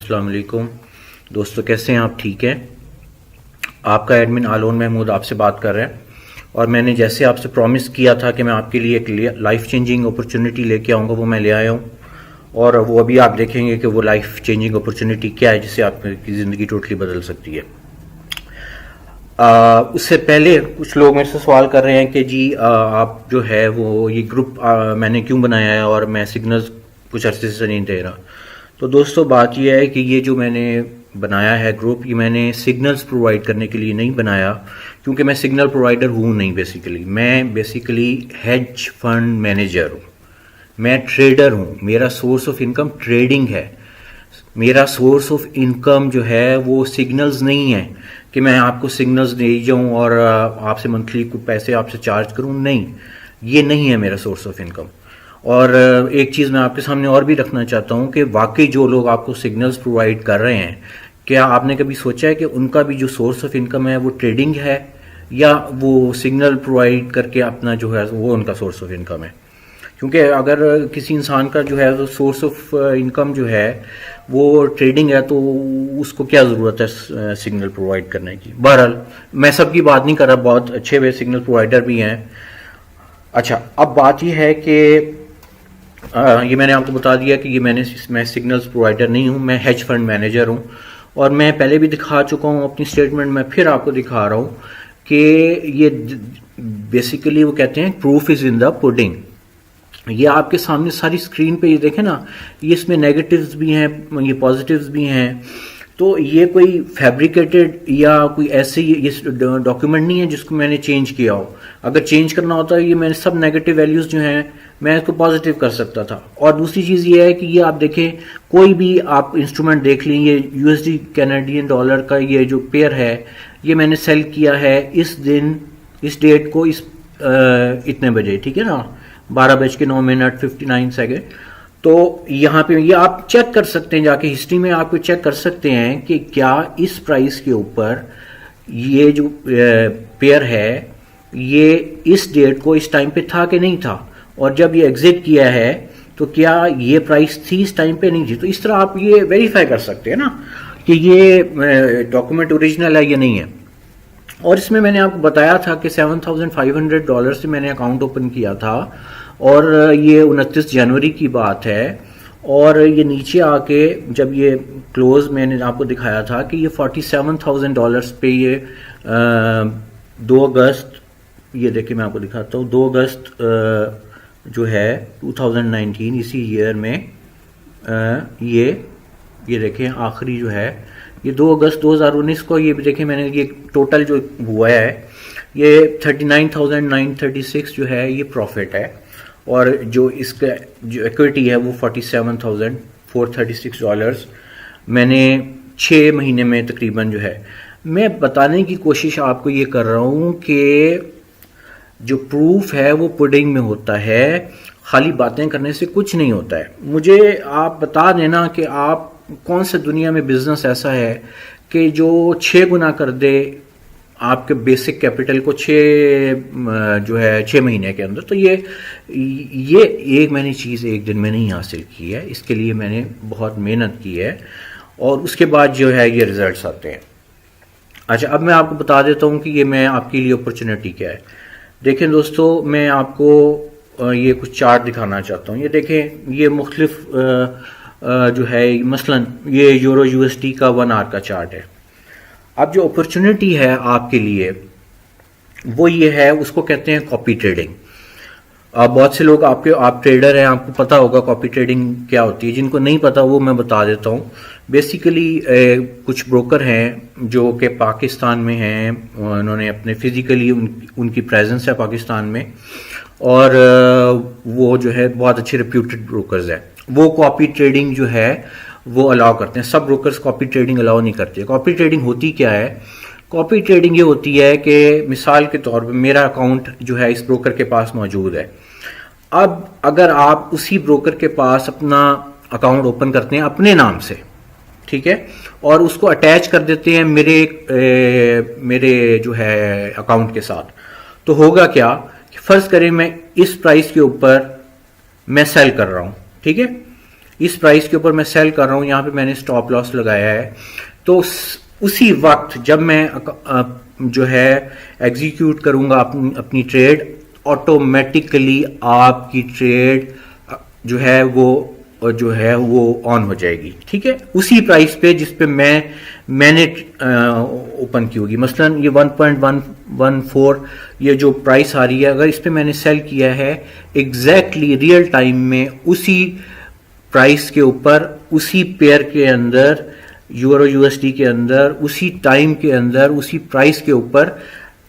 अस्सलाम वालेकुम दोस्तों, कैसे हैं आप? ठीक हैं? आपका एडमिन आलोन महमूद आपसे बात कर रहे हैं। और मैंने जैसे आपसे प्रॉमिस किया था कि मैं आपके लिए एक लाइफ चेंजिंग अपॉर्चुनिटी लेके आऊँगा, वो मैं ले आया हूँ। और वो अभी आप देखेंगे कि वो लाइफ चेंजिंग अपॉर्चुनिटी क्या है जिससे आपकी ज़िंदगी टोटली बदल सकती है। उससे पहले कुछ लोग मेरे से सवाल कर रहे हैं कि जी आप जो है वो ये ग्रुप मैंने क्यों बनाया है और मैं सिग्नल्स कुछ अरसे से नहीं दे रहा। तो दोस्तों, बात यह है कि ये जो मैंने बनाया है ग्रुप, ये मैंने सिग्नल्स प्रोवाइड करने के लिए नहीं बनाया, क्योंकि मैं सिग्नल प्रोवाइडर हूँ नहीं। मैं बेसिकली हेज फंड मैनेजर हूँ, मैं ट्रेडर हूँ। मेरा सोर्स ऑफ इनकम ट्रेडिंग है। मेरा सोर्स ऑफ इनकम जो है वो सिग्नल्स नहीं है कि मैं आपको सिग्नल्स दे जाऊँ और आपसे मंथली कुछ पैसे आपसे चार्ज करूँ। नहीं, ये नहीं है मेरा सोर्स ऑफ इनकम। और एक चीज़ मैं आपके सामने और भी रखना चाहता हूँ कि वाकई जो लोग आपको सिग्नल्स प्रोवाइड कर रहे हैं, क्या आपने कभी सोचा है कि उनका भी जो सोर्स ऑफ इनकम है वो ट्रेडिंग है या वो सिग्नल प्रोवाइड करके अपना जो है वो उनका सोर्स ऑफ इनकम है? क्योंकि अगर किसी इंसान का जो है तो सोर्स ऑफ इनकम जो है वो ट्रेडिंग है, तो उसको क्या ज़रूरत है सिग्नल प्रोवाइड करने की। बहरहाल, मैं सबकी बात नहीं कर रहा, बहुत अच्छे वे सिग्नल प्रोवाइडर भी हैं। अच्छा, अब बात यह है कि ये मैंने आपको बता दिया कि मैं सिग्नल्स प्रोवाइडर नहीं हूँ, मैं हेज फंड मैनेजर हूँ। और मैं पहले भी दिखा चुका हूँ अपनी स्टेटमेंट में, फिर आपको दिखा रहा हूँ कि ये बेसिकली वो कहते हैं proof is in the pudding. ये आपके सामने सारी स्क्रीन पे ये देखें ना, ये इसमें नेगेटिव्स भी हैं, ये पॉजिटिव्स भी हैं। तो ये कोई फैब्रिकेटेड या कोई ऐसे ये डॉक्यूमेंट नहीं है जिसको मैंने चेंज किया हो। अगर चेंज करना होता है, ये मैंने सब नेगेटिव वैल्यूज़ जो हैं मैं इसको पॉजिटिव कर सकता था। और दूसरी चीज़ ये है कि ये आप देखें, कोई भी आप इंस्ट्रूमेंट देख लें, ये यूएसडी कैनेडियन डॉलर का ये जो पेयर है, ये मैंने सेल किया है इस दिन, इस डेट को, इतने बजे, ठीक है ना, 12:09:59। तो यहाँ पे ये आप चेक कर सकते हैं, जाके हिस्ट्री में आपको चेक कर सकते हैं कि क्या इस प्राइस के ऊपर ये जो पेयर है ये इस डेट को इस टाइम पे था कि नहीं था, और जब ये एग्जिट किया है तो क्या ये प्राइस थी इस टाइम पे, नहीं थी। तो इस तरह आप ये वेरीफाई कर सकते हैं ना कि ये डॉक्यूमेंट ओरिजिनल है या नहीं है। और इसमें मैंने आपको बताया था कि $7,500 से मैंने अकाउंट ओपन किया था, और ये 29 जनवरी की बात है। और ये नीचे आके जब ये क्लोज मैंने आपको दिखाया था कि ये $47,000 पे ये 2 अगस्त, ये देखिए मैं आपको दिखाता हूँ, 2 अगस्त जो है 2019, इसी ईयर में ये देखें आखिरी जो है ये 2 अगस्त 2019 को, ये देखें मैंने ये टोटल जो हुआ है ये 39,936 जो है ये प्रॉफिट है। और जो इसका जो इक्विटी है वो $47,436 मैंने 6 महीने में तकरीबन जो है। मैं बताने की कोशिश आपको ये कर रहा हूँ कि जो प्रूफ है वो पुडिंग में होता है, खाली बातें करने से कुछ नहीं होता है। मुझे आप बता देना कि आप कौन सा दुनिया में बिजनेस ऐसा है कि जो 6 गुना कर दे आपके बेसिक कैपिटल को 6 महीने के अंदर। तो ये एक मैंने चीज़ एक दिन में नहीं हासिल की है, इसके लिए मैंने बहुत मेहनत की है और उसके बाद जो है ये रिजल्ट्स आते हैं। अच्छा, अब मैं आपको बता देता हूँ कि ये मैं आपके लिए अपॉर्चुनिटी क्या है। देखें दोस्तों, मैं आपको ये कुछ चार्ट दिखाना चाहता हूँ। ये देखें, ये मुख्तलिफ जो है मसलन ये यूरो यूएसडी का 1 आवर का चार्ट है। अब जो अपॉर्चुनिटी है आपके लिए वो ये है, उसको कहते हैं कॉपी ट्रेडिंग। बहुत से लोग आप ट्रेडर हैं, आपको पता होगा कॉपी ट्रेडिंग क्या होती है। जिनको नहीं पता वो मैं बता देता हूँ। बेसिकली कुछ ब्रोकर हैं जो कि पाकिस्तान में हैं, उन्होंने अपने फिजिकली उनकी प्रेजेंस है पाकिस्तान में, और वो जो है बहुत अच्छे रिप्यूटेड ब्रोकर्स हैं। वो कॉपी ट्रेडिंग जो है वो अलाउ करते हैं। सब ब्रोकर्स कॉपी ट्रेडिंग अलाउ नहीं करते। कॉपी ट्रेडिंग होती क्या है? कॉपी ट्रेडिंग ये होती है कि मिसाल के तौर पे मेरा अकाउंट जो है इस ब्रोकर के पास मौजूद है। अब अगर आप उसी ब्रोकर के पास अपना अकाउंट ओपन करते हैं अपने नाम से, ठीक है, और उसको अटैच कर देते हैं मेरे जो है अकाउंट के साथ, तो होगा क्या? फर्ज करें मैं इस प्राइस के ऊपर मैं सेल कर रहा हूं, ठीक है, इस प्राइस के ऊपर मैं सेल कर रहा हूँ, यहाँ पे मैंने स्टॉप लॉस लगाया है, तो उसी वक्त जब मैं जो है एग्जीक्यूट करूंगा अपनी ट्रेड, ऑटोमेटिकली आपकी ट्रेड जो है वो ऑन हो जाएगी। ठीक है, उसी प्राइस पे जिस पे मैंने ओपन की होगी। मसलन ये 1.114 ये जो प्राइस आ रही है, अगर इस पे मैंने सेल किया है एग्जैक्टली रियल टाइम में उसी प्राइस के ऊपर, उसी पेयर के अंदर, यूरो यूएसडी के अंदर, उसी टाइम के अंदर, उसी प्राइस के ऊपर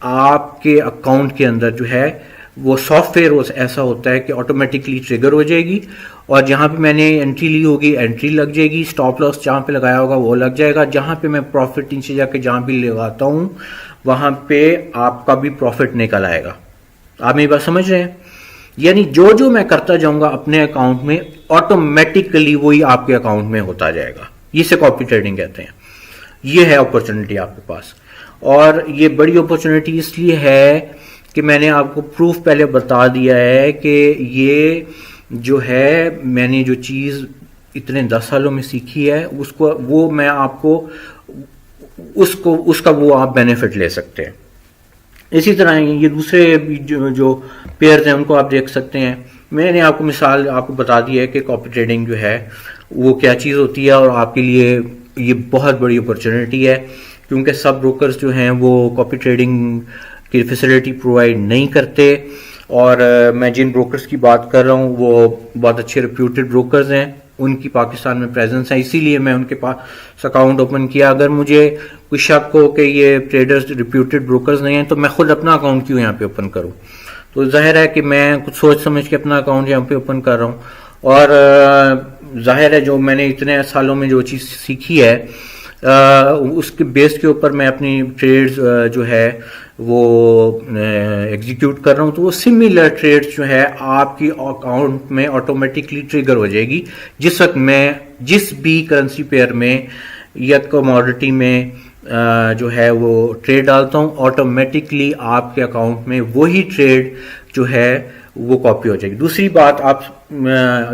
आपके अकाउंट के अंदर जो है वो सॉफ्टवेयर ऐसा होता है कि ऑटोमेटिकली ट्रिगर हो जाएगी, और जहां पे मैंने एंट्री ली होगी एंट्री लग जाएगी, स्टॉप लॉस जहां पे लगाया होगा वो लग जाएगा, जहां पे मैं प्रॉफिट नीचे जाके जहां भी लगाता हूं वहां पे आपका भी प्रॉफिट निकल आएगा। आप मेरी बात समझ रहे हैं? यानी जो जो मैं करता जाऊंगा अपने अकाउंट में, ऑटोमेटिकली वही आपके अकाउंट में होता जाएगा। इसे कॉपी ट्रेडिंग कहते हैं। ये है अपॉर्चुनिटी आपके पास, और ये बड़ी अपॉर्चुनिटी इसलिए है कि मैंने आपको प्रूफ पहले बता दिया है कि ये जो है मैंने जो चीज़ इतने 10 सालों में सीखी है उसको वो मैं आपको उसका वो आप बेनिफिट ले सकते हैं। इसी तरह ये दूसरे जो पेयर्स हैं उनको आप देख सकते हैं। मैंने आपको मिसाल आपको बता दी है कि कॉपी ट्रेडिंग जो है वो क्या चीज़ होती है, और आपके लिए ये बहुत बड़ी अपॉर्चुनिटी है, क्योंकि सब ब्रोकर्स जो हैं वो कॉपी ट्रेडिंग की फैसिलिटी प्रोवाइड नहीं करते। और मैं जिन ब्रोकर्स की बात कर रहा हूँ वो बहुत अच्छे रिप्यूटेड ब्रोकर्स हैं, उनकी पाकिस्तान में प्रेजेंस है, इसीलिए मैं उनके पास अकाउंट ओपन किया। अगर मुझे कोई शक हो कि ये ट्रेडर्स रिप्यूटेड ब्रोकर्स नहीं हैं तो मैं खुद अपना अकाउंट क्यों यहाँ पे ओपन करूँ? तो जाहिर है कि मैं कुछ सोच समझ के अपना अकाउंट यहाँ पे ओपन कर रहा हूँ, और जाहिर है जो मैंने इतने सालों में जो चीज़ सीखी है उसके बेस के ऊपर मैं अपनी ट्रेड्स जो है वो एग्जीक्यूट कर रहा हूँ, तो वो सिमिलर ट्रेड्स जो है आपकी अकाउंट में ऑटोमेटिकली ट्रिगर हो जाएगी जिस वक्त मैं जिस भी करेंसी पेयर में या कमोडिटी में जो है वो ट्रेड डालता हूँ, ऑटोमेटिकली आपके अकाउंट में वही ट्रेड जो है वो कॉपी हो जाएगी। दूसरी बात, आप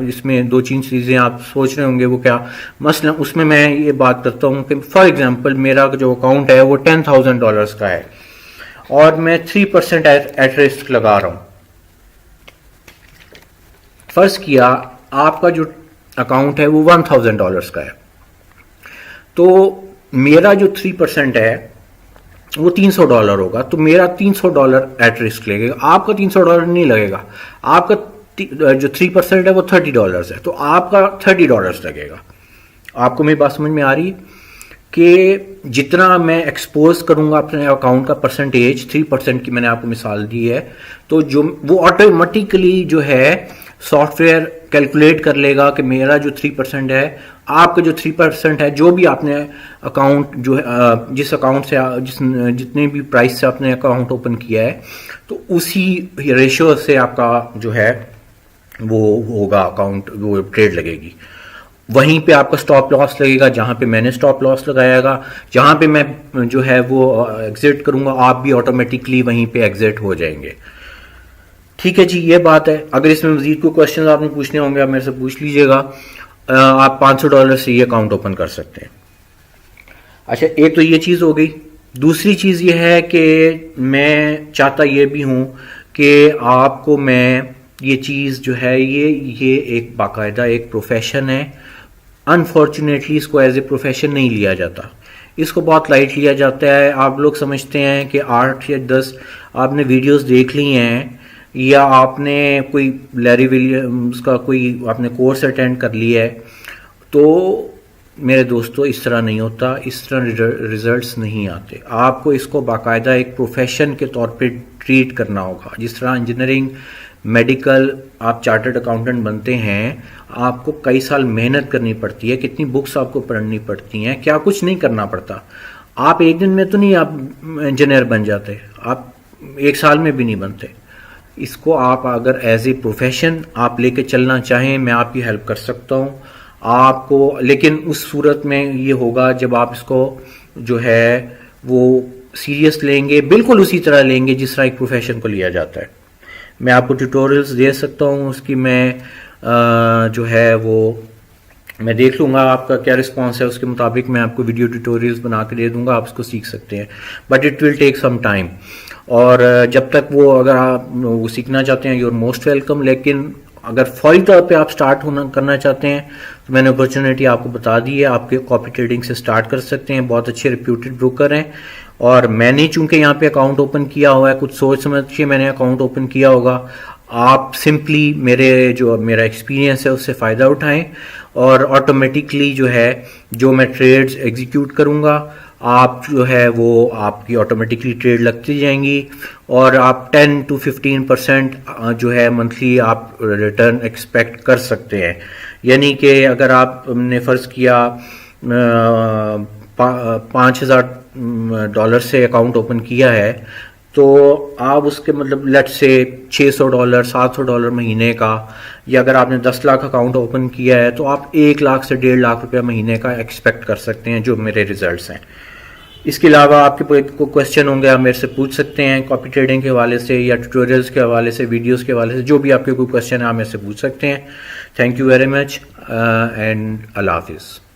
इसमें 2-3 चीज़ें आप सोच रहे होंगे वो क्या, मसलन उसमें मैं ये बात करता हूँ कि फॉर एग्जांपल मेरा जो अकाउंट है वो $10,000 का है और मैं 3% एट रिस्क लगा रहा हूँ। फर्ज किया आपका जो अकाउंट है वो $1,000 का है, तो मेरा जो 3% है वो $300 होगा, तो मेरा $300 एट रिस्क लगेगा, आपका $300 नहीं लगेगा। आपका जो 3% है वो $30 है, तो आपका $30 लगेगा। आपको मेरी बात समझ में आ रही है कि जितना मैं एक्सपोज करूंगा अपने अकाउंट का परसेंटेज, 3% की मैंने आपको मिसाल दी है, तो जो वो ऑटोमेटिकली जो है सॉफ्टवेयर कैलकुलेट कर लेगा कि मेरा जो 3% है, आपका जो 3% है, जो भी आपने अकाउंट जो है जिस अकाउंट से जितने भी प्राइस से आपने अकाउंट ओपन किया है, तो उसी रेशियो से आपका जो है वो होगा अकाउंट, वो ट्रेड लगेगी। वहीं पे आपका स्टॉप लॉस लगेगा जहां पे मैंने स्टॉप लॉस लगाएगा, जहां पे मैं जो है वो एग्जिट करूंगा, आप भी ऑटोमेटिकली वहीं पे एग्जिट हो जाएंगे। ठीक है जी, ये बात है। अगर इसमें मजीद कोई क्वेश्चन आपने पूछने होंगे आप मेरे से पूछ लीजिएगा। आप $500 से ये अकाउंट ओपन कर सकते हैं। अच्छा, एक तो ये चीज़ हो गई। दूसरी चीज़ ये है कि मैं चाहता ये भी हूँ कि आपको मैं ये चीज़ जो है ये एक बाकायदा एक प्रोफेशन है। अनफॉर्चुनेटली इसको एज ए प्रोफेशन नहीं लिया जाता, इसको बहुत लाइट लिया जाता है। आप लोग समझते हैं कि 8 या 10 आपने वीडियोस देख ली हैं, या आपने कोई लैरी विलियम्स का कोई आपने कोर्स अटेंड कर लिया है, तो मेरे दोस्तों इस तरह नहीं होता, इस तरह रिजल्ट्स नहीं आते। आपको इसको बाकायदा एक प्रोफेशन के तौर पे ट्रीट करना होगा। जिस तरह इंजीनियरिंग, मेडिकल, आप चार्टर्ड अकाउंटेंट बनते हैं, आपको कई साल मेहनत करनी पड़ती है, कितनी बुक्स आपको पढ़नी पड़ती हैं, क्या कुछ नहीं करना पड़ता। आप एक दिन में तो नहीं आप इंजीनियर बन जाते, आप 1 साल में भी नहीं बनते। इसको आप अगर एज ए प्रोफेशन आप लेके चलना चाहें, मैं आपकी हेल्प कर सकता हूँ आपको, लेकिन उस सूरत में ये होगा जब आप इसको जो है वो सीरियस लेंगे, बिल्कुल उसी तरह लेंगे जिस तरह एक प्रोफेशन को लिया जाता है। मैं आपको ट्यूटोरियल्स दे सकता हूँ, उसकी मैं जो है वो मैं देख लूँगा आपका क्या रिस्पांस है, उसके मुताबिक मैं आपको वीडियो ट्यूटोरियल्स बना के दे दूँगा, आप उसको सीख सकते हैं, but it will take some time. और जब तक वो अगर आप वो सीखना चाहते हैं, यू आर मोस्ट वेलकम। लेकिन अगर फौरी तौर पे आप स्टार्ट होना करना चाहते हैं तो मैंने अपॉर्चुनिटी आपको बता दी है, आपके कॉपी ट्रेडिंग से स्टार्ट कर सकते हैं, बहुत अच्छे रिप्यूटेड ब्रोकर हैं। और मैंने चूंकि यहाँ पे अकाउंट ओपन किया हुआ है, कुछ सोच समझ के मैंने अकाउंट ओपन किया होगा, आप सिंपली मेरा एक्सपीरियंस है उससे फ़ायदा उठाएं और ऑटोमेटिकली जो है जो मैं ट्रेड्स एग्जीक्यूट करूँगा, आप जो है वो आपकी ऑटोमेटिकली ट्रेड लगती जाएंगी और आप 10 to 15% जो है मंथली आप रिटर्न एक्सपेक्ट कर सकते हैं। यानी कि अगर आपने फ़र्ज़ किया $5,000 से अकाउंट ओपन किया है, तो आप उसके मतलब लेट से $600 $700 महीने का, या अगर आपने 10 लाख अकाउंट ओपन किया है तो आप 1 लाख से 1.5 लाख रुपया महीने का एक्सपेक्ट कर सकते हैं, जो मेरे रिजल्ट्स हैं। इसके अलावा आपके कोई क्वेश्चन होंगे आप मेरे से पूछ सकते हैं, कॉपी ट्रेडिंग के हवाले से या ट्यूटोरियल्स के हवाले से, वीडियोस के हवाले से, जो भी आपके कोई क्वेश्चन है आप मेरे से पूछ सकते हैं। थैंक यू वेरी मच एंड अल्लाह हाफिज़।